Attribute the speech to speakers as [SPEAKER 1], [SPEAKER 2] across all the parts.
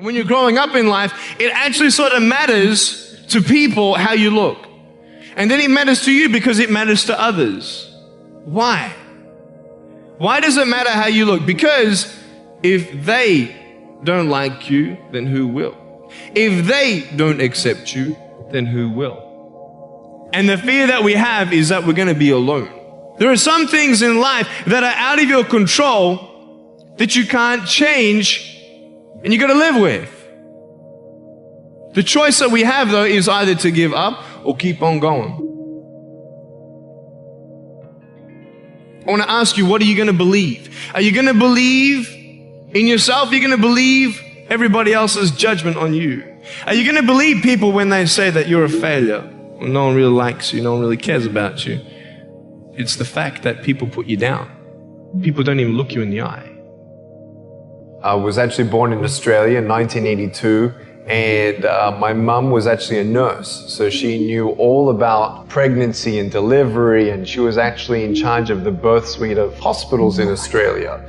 [SPEAKER 1] When you're growing up in life, it actually sort of matters to people how you look. And then it matters to you because it matters to others. Why? Why does it matter how you look? Because if they don't like you, then who will? If they don't accept you, then who will? And the fear that we have is that we're going to be alone. There are some things in life that are out of your control that you can't change and you got to live with. The choice that we have, though, is either to give up or keep on going. I want to ask you, what are you going to believe? Are you going to believe in yourself? Are you going to believe everybody else's judgment on you? Are you going to believe people when they say that you're a failure? Well, no one really likes you, no one really cares about you. It's the fact that people put you down. People don't even look you in the eye.
[SPEAKER 2] I was actually born in Australia in 1982, and my mum was actually a nurse, so she knew all about pregnancy and delivery, and she was actually in charge of the birth suite of hospitals in Australia.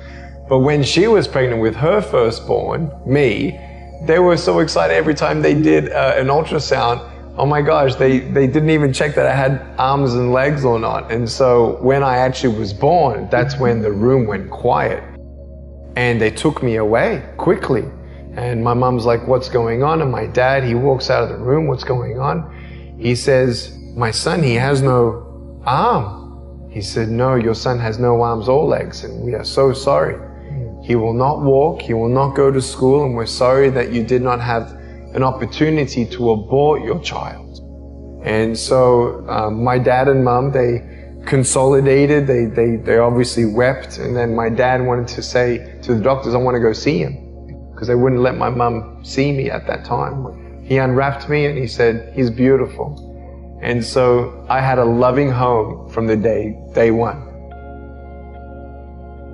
[SPEAKER 2] But when she was pregnant with her firstborn, me, they were so excited every time they did an ultrasound. Oh my gosh, they didn't even check that I had arms and legs or not. And so when I actually was born, that's when the room went quiet. And they took me away quickly. And my mom's like, what's going on? And my dad, he walks out of the room, what's going on? He says, my son, he has no arm. He said, no, your son has no arms or legs, and we are so sorry. He will not walk, he will not go to school, and we're sorry that you did not have an opportunity to abort your child. And so my dad and mom, they consolidated, they obviously wept, and then my dad wanted to say to the doctors, I want to go see him, because they wouldn't let my mom see me at that time. He unwrapped me and he said, he's beautiful. And so I had a loving home from the day one.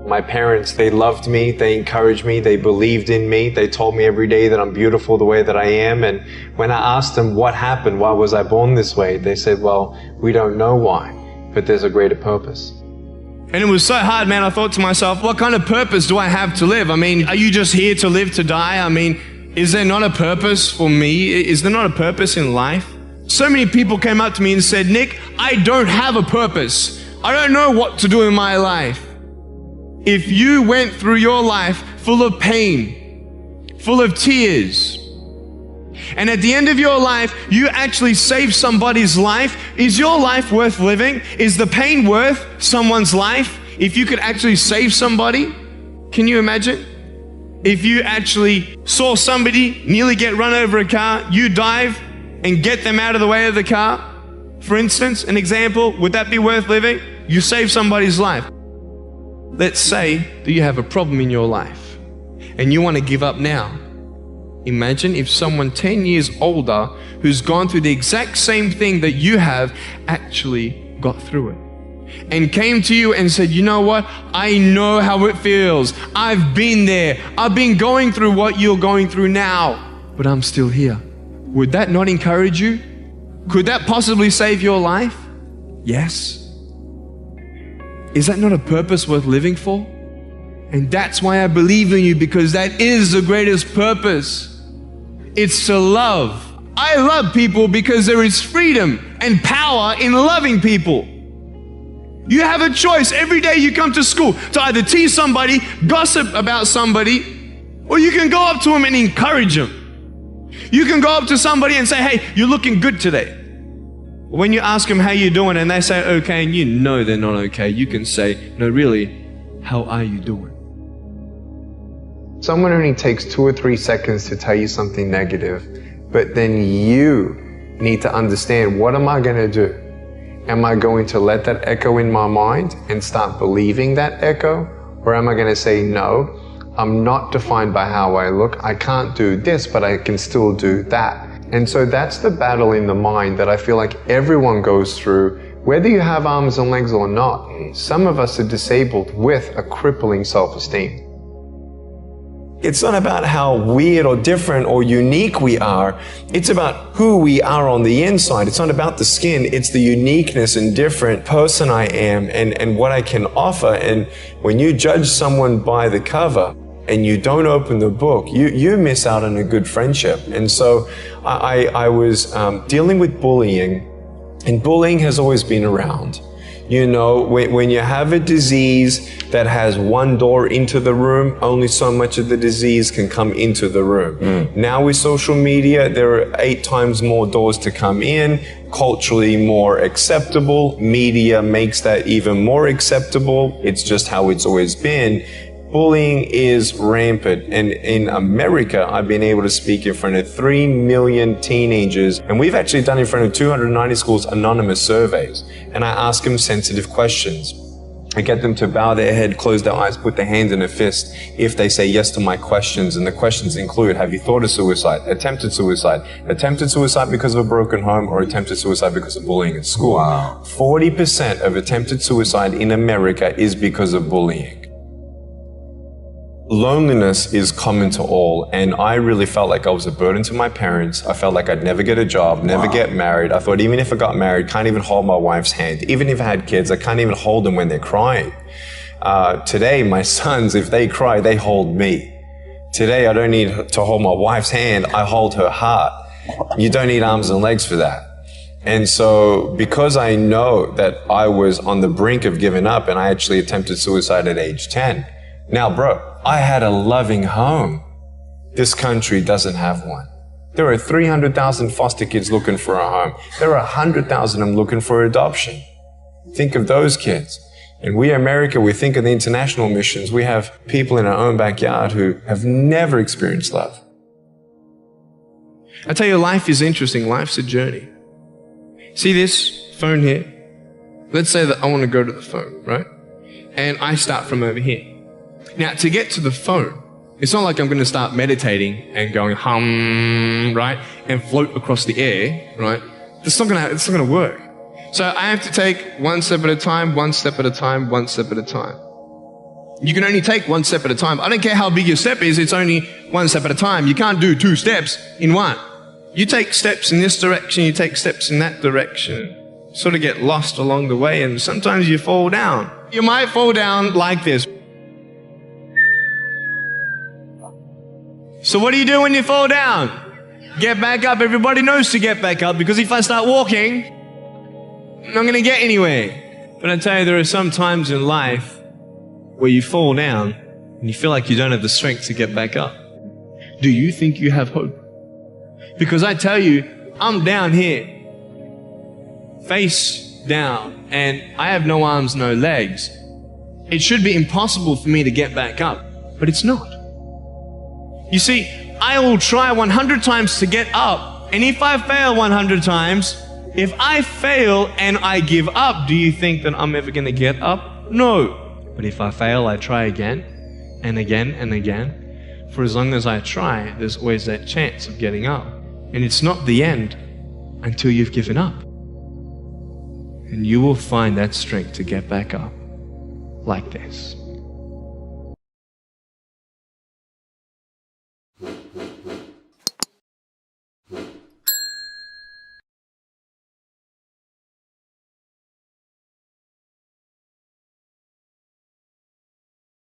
[SPEAKER 2] My parents, they loved me, they encouraged me, they believed in me, they told me every day that I'm beautiful the way that I am. And when I asked them what happened, why was I born this way, they said, well, we don't know why, but there's a greater purpose.
[SPEAKER 1] And it was so hard, man. I thought to myself, what kind of purpose do I have to live? I mean, are you just here to live to die? I mean, is there not a purpose for me? Is there not a purpose in life? So many people came up to me and said, Nick, I don't have a purpose. I don't know what to do in my life. If you went through your life full of pain, full of tears, and at the end of your life, you actually saved somebody's life, is your life worth living? Is the pain worth someone's life? If you could actually save somebody, can you imagine? If you actually saw somebody nearly get run over a car, you dive and get them out of the way of the car, for instance, an example, would that be worth living? You save somebody's life. Let's say that you have a problem in your life and you want to give up now. Imagine if someone 10 years older who's gone through the exact same thing that you have actually got through it and came to you and said, you know what? I know how it feels. I've been there. I've been going through what you're going through now, but I'm still here. Would that not encourage you? Could that possibly save your life? Yes. Is that not a purpose worth living for? And that's why I believe in you, because that is the greatest purpose. It's to love. I love people because there is freedom and power in loving people. You have a choice every day you come to school to either tease somebody, gossip about somebody, or you can go up to them and encourage them. You can go up to somebody and say, hey, you're looking good today. When you ask them how you're doing and they say okay, and you know they're not okay, you can say, no, really, how are you doing?
[SPEAKER 2] Someone only takes 2 or 3 seconds to tell you something negative, but then you need to understand, what am I going to do? Am I going to let that echo in my mind and start believing that echo? Or am I going to say, no, I'm not defined by how I look. I can't do this, but I can still do that. And so that's the battle in the mind that I feel like everyone goes through, whether you have arms and legs or not. Some of us are disabled with a crippling self-esteem. It's not about how weird or different or unique we are. It's about who we are on the inside. It's not about the skin. It's the uniqueness and different person I am and what I can offer. And when you judge someone by the cover, and you don't open the book, you miss out on a good friendship. And so I was dealing with bullying, and bullying has always been around. You know, when you have a disease that has one door into the room, only so much of the disease can come into the room. Now with social media, there are 8 times more doors to come in, culturally more acceptable. Media makes that even more acceptable. It's just how it's always been. Bullying is rampant, and in America, I've been able to speak in front of 3 million teenagers, and we've actually done in front of 290 schools anonymous surveys, and I ask them sensitive questions. I get them to bow their head, close their eyes, put their hand in a fist if they say yes to my questions, and the questions include, have you thought of suicide, attempted suicide because of a broken home, or attempted suicide because of bullying at school.
[SPEAKER 3] Wow.
[SPEAKER 2] 40% of attempted suicide in America is because of bullying. Loneliness is common to all, and I really felt like I was a burden to my parents. I felt like I'd never get a job, never get married. I thought even if I got married, can't even hold my wife's hand. Even if I had kids, I can't even hold them when they're crying. Today, my sons, if they cry, they hold me. Today, I don't need to hold my wife's hand, I hold her heart. You don't need arms and legs for that. And so, because I know that I was on the brink of giving up, and I actually attempted suicide at age 10. Now, bro, I had a loving home. This country doesn't have one. There are 300,000 foster kids looking for a home. There are 100,000 of them looking for adoption. Think of those kids. And we, America, we think of the international missions. We have people in our own backyard who have never experienced love.
[SPEAKER 1] I tell you, life is interesting. Life's a journey. See this phone here? Let's say that I want to go to the phone, right? And I start from over here. Now, to get to the phone, it's not like I'm going to start meditating and going hum, right? And float across the air, right? It's not going to work. So I have to take one step at a time, one step at a time, one step at a time. You can only take one step at a time. I don't care how big your step is, it's only one step at a time. You can't do 2 steps in one. You take steps in this direction, you take steps in that direction. Sort of get lost along the way, and sometimes you fall down. You might fall down like this. So what do you do when you fall down? Get back up. Everybody knows to get back up, because if I start walking, I'm not going to get anywhere. But I tell you, there are some times in life where you fall down and you feel like you don't have the strength to get back up. Do you think you have hope? Because I tell you, I'm down here, face down, and I have no arms, no legs. It should be impossible for me to get back up, but it's not. You see, I will try 100 times to get up, and if I fail 100 times, if I fail and I give up, do you think that I'm ever going to get up? No. But if I fail, I try again, and again, and again. For as long as I try, there's always that chance of getting up. And it's not the end until you've given up. And you will find that strength to get back up, like this.